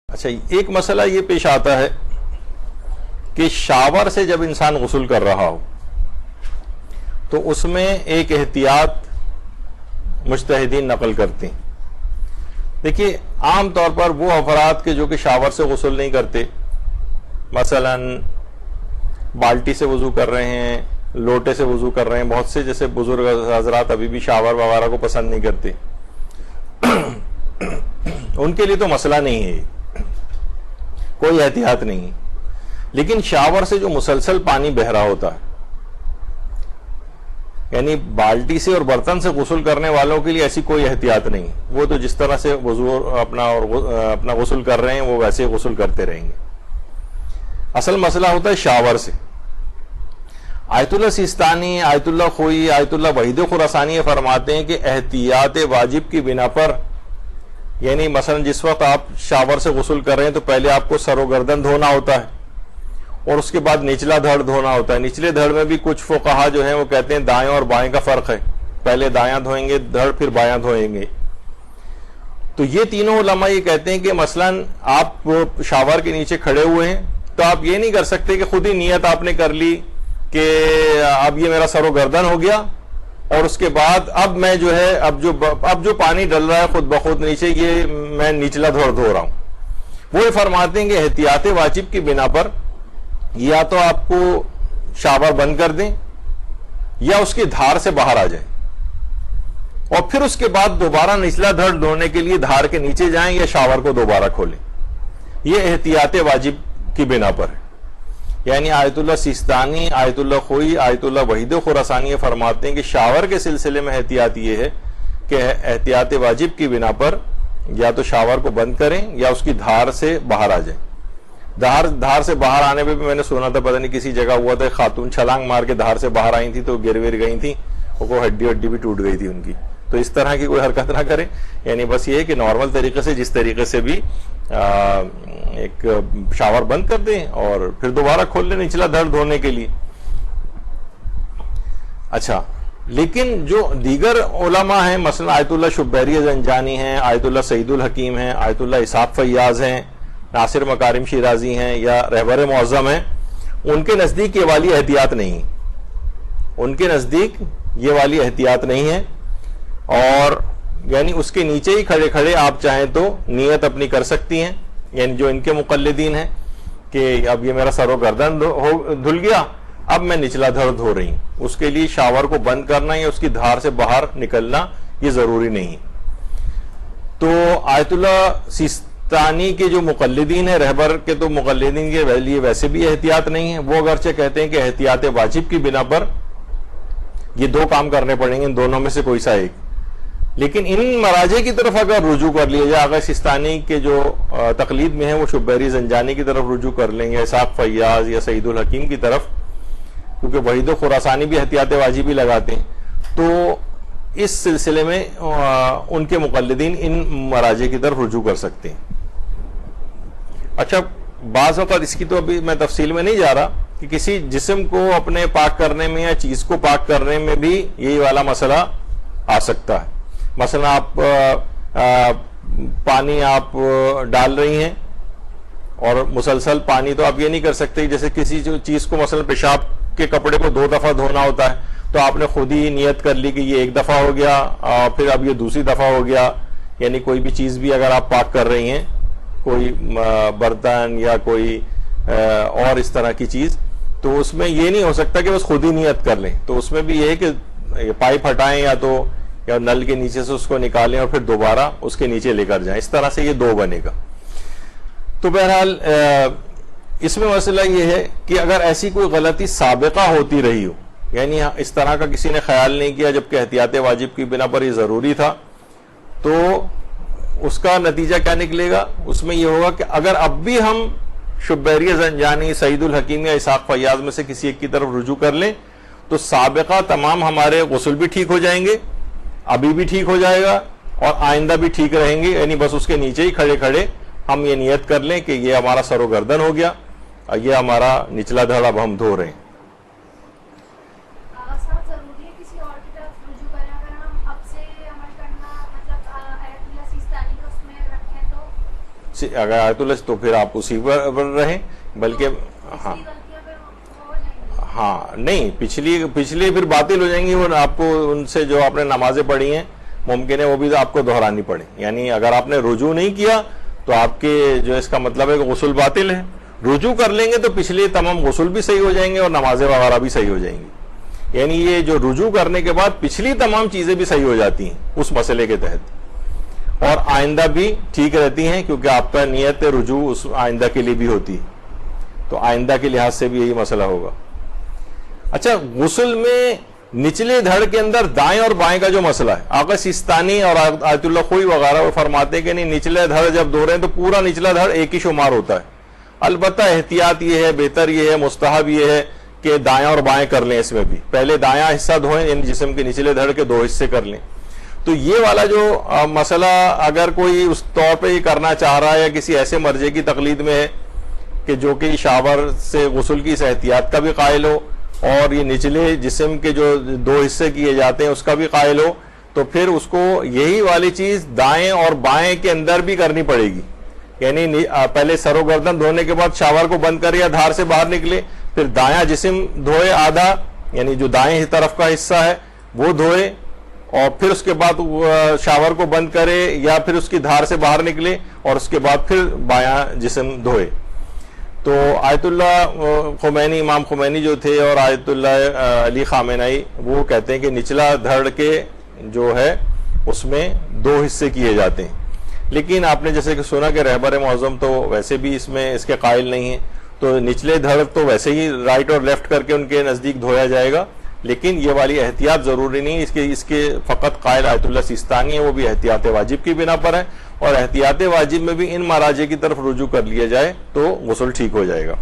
اچھا، ایک مسئلہ یہ پیش آتا ہے کہ شاور سے جب انسان غسل کر رہا ہو تو اس میں ایک احتیاط مجتہدین نقل کرتے ہیں۔ دیکھیے، عام طور پر وہ افراد کے جو کہ شاور سے غسل نہیں کرتے، مثلا بالٹی سے وضو کر رہے ہیں، لوٹے سے وضو کر رہے ہیں، بہت سے جیسے بزرگ حضرات ابھی بھی شاور وغیرہ کو پسند نہیں کرتے، ان کے لیے تو مسئلہ نہیں ہے، کوئی احتیاط نہیں۔ لیکن شاور سے جو مسلسل پانی بہ رہا ہوتا ہے، یعنی بالٹی سے اور برتن سے غسل کرنے والوں کے لیے ایسی کوئی احتیاط نہیں، وہ تو جس طرح سے وضو اپنا غسل کر رہے ہیں وہ ویسے غسل کرتے رہیں گے۔ اصل مسئلہ ہوتا ہے شاور سے۔ آیت اللہ سیستانی، آیت اللہ خوئی، آیت اللہ وحید خراسانی فرماتے ہیں کہ احتیاط واجب کی بنا پر، یعنی مثلا جس وقت آپ شاور سے غسل کر رہے ہیں تو پہلے آپ کو سر و گردن دھونا ہوتا ہے اور اس کے بعد نچلا دھڑ دھونا ہوتا ہے۔ نچلے دھڑ میں بھی کچھ فقہا جو ہیں وہ کہتے ہیں دائیں اور بائیں کا فرق ہے، پہلے دایاں دھوئیں گے دھڑ، پھر بایاں دھوئیں گے۔ تو یہ تینوں علماء یہ کہتے ہیں کہ مثلا آپ شاور کے نیچے کھڑے ہوئے ہیں تو آپ یہ نہیں کر سکتے کہ خود ہی نیت آپ نے کر لی کہ اب یہ میرا سر و گردن ہو گیا اور اس کے بعد اب میں جو ہے اب جو پانی ڈل رہا ہے خود بخود نیچے، یہ میں نچلا دھڑ دھو رہا ہوں۔ وہ یہ فرماتے ہیں کہ احتیاط واجب کی بنا پر یا تو آپ کو شاور بند کر دیں یا اس کی دھار سے باہر آ جائیں اور پھر اس کے بعد دوبارہ نچلا دھڑ دھونے کے لیے دھار کے نیچے جائیں یا شاور کو دوبارہ کھولیں۔ یہ احتیاط واجب کی بنا پر ہے۔ یعنی آیت اللہ سیستانی، آیت اللہ خوئی، آیت اللہ وحید خراسانی فرماتے ہیں کہ شاور کے سلسلے میں احتیاط یہ ہے کہ احتیاط واجب کی بنا پر یا تو شاور کو بند کریں یا اس کی دھار سے باہر آ جائیں۔ دھار سے باہر آنے پہ بھی میں نے سنا تھا، پتہ نہیں کسی جگہ ہوا تھا، خاتون چھلانگ مار کے دھار سے باہر آئی تھی تو گر ور گئی تھیں، وہ ہڈی بھی ٹوٹ گئی تھی ان کی۔ تو اس طرح کی کوئی حرکت نہ کریں، یعنی بس یہ ہے کہ نارمل طریقے سے جس طریقے سے بھی ایک شاور بند کر دیں اور پھر دوبارہ کھول لیں نچلا دھڑ دھونے کے لیے۔ اچھا، لیکن جو دیگر علماء ہیں، مثلا آیت اللہ شبیری زنجانی ہیں، آیت اللہ سعید الحکیم ہیں، آیت اللہ اسحاق فیاض ہیں، ناصر مکارم شیرازی ہیں یا رہبر معظم ہیں، ان کے نزدیک یہ والی احتیاط نہیں، ان کے نزدیک یہ والی احتیاط نہیں ہے، اور یعنی اس کے نیچے ہی کھڑے کھڑے آپ چاہیں تو نیت اپنی کر سکتی ہیں، یعنی جو ان کے مقلدین ہیں کہ اب یہ میرا سر و گردن دھل گیا، اب میں نچلا دھڑ دھو رہی ہوں، اس کے لیے شاور کو بند کرنا یا اس کی دھار سے باہر نکلنا یہ ضروری نہیں۔ تو آیت اللہ سیستانی کے جو مقلدین ہیں، رہبر کے تو مقلدین کے لیے ویسے بھی احتیاط نہیں ہے، وہ اگرچہ کہتے ہیں کہ احتیاط واجب کی بنا پر یہ دو کام کرنے پڑیں گے، ان دونوں میں سے کوئی سا ایک۔ لیکن ان مراجع کی طرف اگر رجوع کر لیا جائے، آغا سیستانی کے جو تقلید میں ہیں وہ شبیری زنجانی کی طرف رجوع کر لیں گے، اسحاق فیاض یا سعید الحکیم کی طرف، کیونکہ وحید خراسانی بھی احتیاط واجب ہی لگاتے ہیں، تو اس سلسلے میں ان کے مقلدین ان مراجع کی طرف رجوع کر سکتے ہیں۔ اچھا، بعض اوقات اس کی تو ابھی میں تفصیل میں نہیں جا رہا کہ کسی جسم کو اپنے پاک کرنے میں یا چیز کو پاک کرنے میں بھی یہی والا مسئلہ آ سکتا ہے۔ مثلا آپ پانی آپ ڈال رہی ہیں اور مسلسل پانی، تو آپ یہ نہیں کر سکتے جیسے کسی چیز کو مثلا پیشاب کے کپڑے کو 2 دفعہ دھونا ہوتا ہے تو آپ نے خود ہی نیت کر لی کہ یہ 1 دفعہ ہو گیا، پھر اب یہ دوسری دفعہ ہو گیا۔ یعنی کوئی بھی چیز بھی اگر آپ پاک کر رہی ہیں، کوئی برتن یا کوئی اور اس طرح کی چیز، تو اس میں یہ نہیں ہو سکتا کہ بس خود ہی نیت کر لیں، تو اس میں بھی یہ ہے کہ پائپ ہٹائیں یا نل کے نیچے سے اس کو نکالیں اور پھر دوبارہ اس کے نیچے لے کر جائیں، اس طرح سے یہ 2 بنے گا۔ تو بہرحال اس میں مسئلہ یہ ہے کہ اگر ایسی کوئی غلطی سابقہ ہوتی رہی ہو، یعنی اس طرح کا کسی نے خیال نہیں کیا جبکہ احتیاط واجب کی بنا پر یہ ضروری تھا، تو اس کا نتیجہ کیا نکلے گا؟ اس میں یہ ہوگا کہ اگر اب بھی ہم شبیری زنجانی، سعید الحکیم یا اسحاق فیاض میں سے کسی ایک کی طرف رجوع کر لیں تو سابقہ تمام ہمارے غسل بھی ٹھیک ہو جائیں گے، ابھی بھی ٹھیک ہو جائے گا اور آئندہ بھی ٹھیک رہیں گے، یعنی بس اس کے نیچے ہی کھڑے کھڑے ہم یہ نیت کر لیں کہ یہ ہمارا سر و گردن ہو گیا اور یہ ہمارا نچلا دھڑ اب ہم دھو رہے ہیں۔ اگر آیت اللہ تو پھر آپ اسی پر رہیں. بلکہ ہاں نہیں پچھلی پھر باطل ہو جائیں گی. اور آپ کو ان سے جو آپ نے نمازیں پڑھی ہیں ممکن ہے وہ بھی آپ کو دہرانی پڑے. یعنی اگر آپ نے رجوع نہیں کیا تو آپ کے جو اس کا مطلب ہے کہ غسل باطل ہے. رجوع کر لیں گے تو پچھلے تمام غسل بھی صحیح ہو جائیں گے اور نمازیں وغیرہ بھی صحیح ہو جائیں گی. یعنی یہ جو رجوع کرنے کے بعد پچھلی تمام چیزیں بھی صحیح ہو جاتی ہیں اس مسئلے کے تحت, اور آئندہ بھی ٹھیک رہتی ہیں کیونکہ آپ کا نیت رجوع اس آئندہ کے لیے بھی ہوتی ہے. تو آئندہ کے لحاظ سے بھی یہی مسئلہ ہوگا. اچھا, غسل میں نچلے دھڑ کے اندر دائیں اور بائیں کا جو مسئلہ ہے, آقا سیستانی اور آیت اللہ خوئی وغیرہ وہ فرماتے ہیں کہ نہیں, نچلے دھڑ جب دھو رہے ہیں تو پورا نچلا دھڑ ایک ہی شمار ہوتا ہے. البتہ احتیاط یہ ہے, بہتر یہ ہے, مستحب یہ ہے کہ دائیں اور بائیں کر لیں. اس میں بھی پہلے دایاں حصہ دھوئیں, یعنی جسم کے نچلے دھڑ کے 2 حصے کر لیں. تو یہ والا جو مسئلہ اگر کوئی اس طور پہ یہ کرنا چاہ رہا ہے یا کسی ایسے مرجع کی تقلید میں ہے کہ جو کہ شاور سے غسل کی اس احتیاط کا بھی قائل ہو اور یہ نچلے جسم کے جو 2 حصے کیے جاتے ہیں اس کا بھی قائل ہو, تو پھر اس کو یہی والی چیز دائیں اور بائیں کے اندر بھی کرنی پڑے گی. یعنی پہلے سر و گردن دھونے کے بعد شاور کو بند کرے یا دھار سے باہر نکلے, پھر دایاں جسم دھوئے آدھا, یعنی جو دائیں طرف کا حصہ ہے وہ دھوئے, اور پھر اس کے بعد شاور کو بند کرے یا پھر اس کی دھار سے باہر نکلے اور اس کے بعد پھر بایاں جسم دھوئے. تو آیت اللہ خمینی, امام خمینی جو تھے, اور آیت اللہ علی خامنہئی, وہ کہتے ہیں کہ نچلا دھڑ کے جو ہے اس میں 2 حصے کیے جاتے ہیں. لیکن آپ نے جیسے کہ سنا کہ رہبر معظم تو ویسے بھی اس میں اس کے قائل نہیں ہیں, تو نچلے دھڑ تو ویسے ہی رائٹ اور لیفٹ کر کے ان کے نزدیک دھویا جائے گا. لیکن یہ والی احتیاط ضروری نہیں, اس کے فقط قائل آیت اللہ سیستانی ہے, وہ بھی احتیاط واجب کی بنا پر ہے, اور احتیاط واجب میں بھی ان مراجع کی طرف رجوع کر لیا جائے تو غسل ٹھیک ہو جائے گا.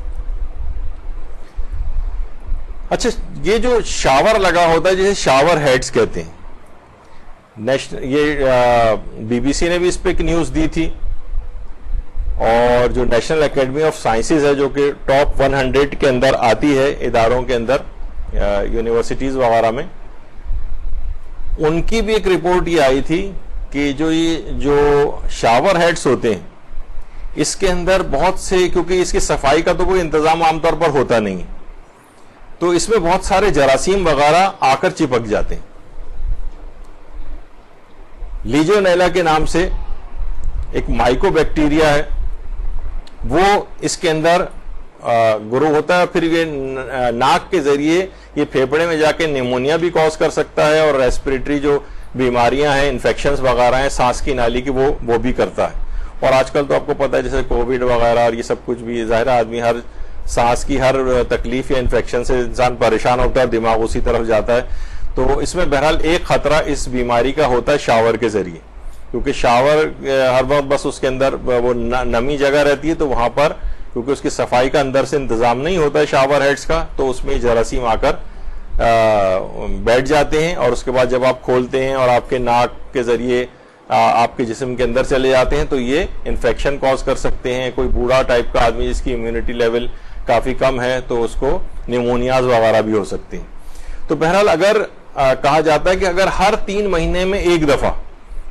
اچھا, یہ جو شاور لگا ہوتا ہے جسے شاور ہیڈز کہتے ہیں, یہ بی بی سی نے بھی اس پہ ایک نیوز دی تھی, اور جو نیشنل اکیڈمی آف سائنسز ہے جو کہ ٹاپ 100 کے اندر آتی ہے اداروں کے اندر, یونیورسٹیز وغیرہ میں, ان کی بھی ایک رپورٹ یہ آئی تھی کہ جو شاور ہیڈز ہوتے ہیں اس کے اندر بہت سے, کیونکہ اس کی صفائی کا تو کوئی انتظام عام طور پر ہوتا نہیں, تو اس میں بہت سارے جراثیم وغیرہ آ کر چپک جاتے ہیں. لیجونیلا کے نام سے ایک مائکو بیکٹیریا ہے, وہ اس کے اندر گرو ہوتا ہے. پھر یہ ناک کے ذریعے یہ پھیپڑے میں جا کے نیمونیا بھی کاز کر سکتا ہے, اور ریسپریٹری جو بیماریاں ہیں, انفیکشنز وغیرہ ہیں سانس کی نالی کی, وہ بھی کرتا ہے. اور آج کل تو آپ کو پتہ ہے جیسے کووڈ وغیرہ اور یہ سب کچھ بھی, ظاہر آدمی ہر سانس کی ہر تکلیف یا انفیکشن سے انسان پریشان ہوتا ہے, دماغ اسی طرف جاتا ہے. تو اس میں بہرحال ایک خطرہ اس بیماری کا ہوتا ہے شاور کے ذریعے, کیونکہ شاور ہر وقت بس اس کے اندر وہ نمی جگہ رہتی ہے, تو وہاں پر کیونکہ اس کی صفائی کا اندر سے انتظام نہیں ہوتا ہے شاور ہیڈز کا, تو اس میں جراثیم آ کر بیٹھ جاتے ہیں, اور اس کے بعد جب آپ کھولتے ہیں اور آپ کے ناک کے ذریعے آپ کے جسم کے اندر چلے جاتے ہیں تو یہ انفیکشن کاز کر سکتے ہیں. کوئی بوڑھا ٹائپ کا آدمی جس کی امیونٹی لیول کافی کم ہے تو اس کو نیمونیاز وغیرہ بھی ہو سکتے ہیں. تو بہرحال اگر کہا جاتا ہے کہ اگر ہر 3 مہینے میں ایک دفعہ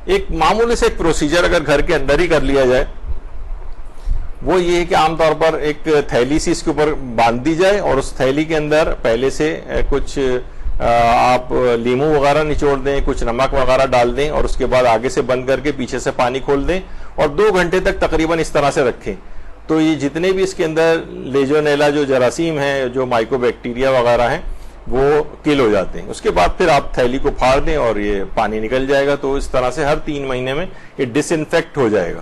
ایک معمولی سے ایک پروسیجر اگر گھر کے اندر ہی کر لیا جائے, وہ یہ ہے کہ عام طور پر ایک تھیلی سی اس کے اوپر باندھ دی جائے, اور اس تھیلی کے اندر پہلے سے کچھ آپ لیمو وغیرہ نچوڑ دیں, کچھ نمک وغیرہ ڈال دیں, اور اس کے بعد آگے سے بند کر کے پیچھے سے پانی کھول دیں, اور 2 گھنٹے تک تقریباً اس طرح سے رکھیں. تو یہ جتنے بھی اس کے اندر لیجونیلا جو جراثیم ہیں, جو مائکو بیکٹیریا وغیرہ ہیں, وہ کل ہو جاتے ہیں. اس کے بعد پھر آپ تھیلی کو پھاڑ دیں اور یہ پانی نکل جائے گا. تو اس طرح سے ہر 3 مہینے میں یہ ڈس انفیکٹ ہو جائے گا,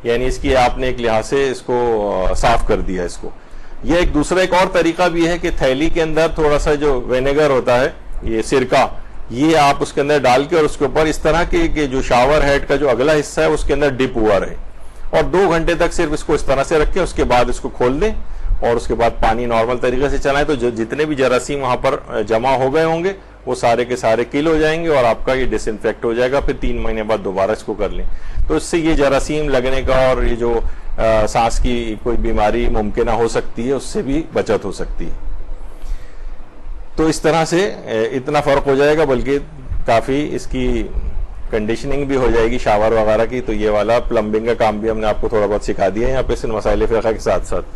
یعنی اس کی آپ نے ایک لحاظ سے اس کو صاف کر دیا اس کو. یہ ایک دوسرا ایک اور طریقہ بھی ہے کہ تھیلی کے اندر تھوڑا سا جو وینیگر ہوتا ہے, یہ سرکہ, یہ آپ اس کے اندر ڈال کے اور اس کے اوپر اس طرح کہ جو شاور ہیڈ کا جو اگلا حصہ ہے اس کے اندر ڈپ ہوا رہے, اور 2 گھنٹے تک صرف اس کو اس طرح سے رکھیں. اس کے بعد اس کو کھول دیں اور اس کے بعد پانی نارمل طریقے سے چلائیں, تو جتنے بھی جراثیم وہاں پر جمع ہو گئے ہوں گے وہ سارے کے سارے کل ہو جائیں گے, اور آپ کا یہ ڈس انفیکٹ ہو جائے گا. پھر 3 مہینے بعد دوبارہ اس کو کر لیں, تو اس سے یہ جراثیم لگنے کا اور یہ جو سانس کی کوئی بیماری ممکنہ ہو سکتی ہے اس سے بھی بچت ہو سکتی ہے. تو اس طرح سے اتنا فرق ہو جائے گا, بلکہ کافی اس کی کنڈیشننگ بھی ہو جائے گی شاور وغیرہ کی. تو یہ والا پلمبنگ کا کام بھی ہم نے آپ کو تھوڑا بہت سکھا دیا ہے یہاں پہ, صرف مسائل فقہ کے ساتھ ساتھ.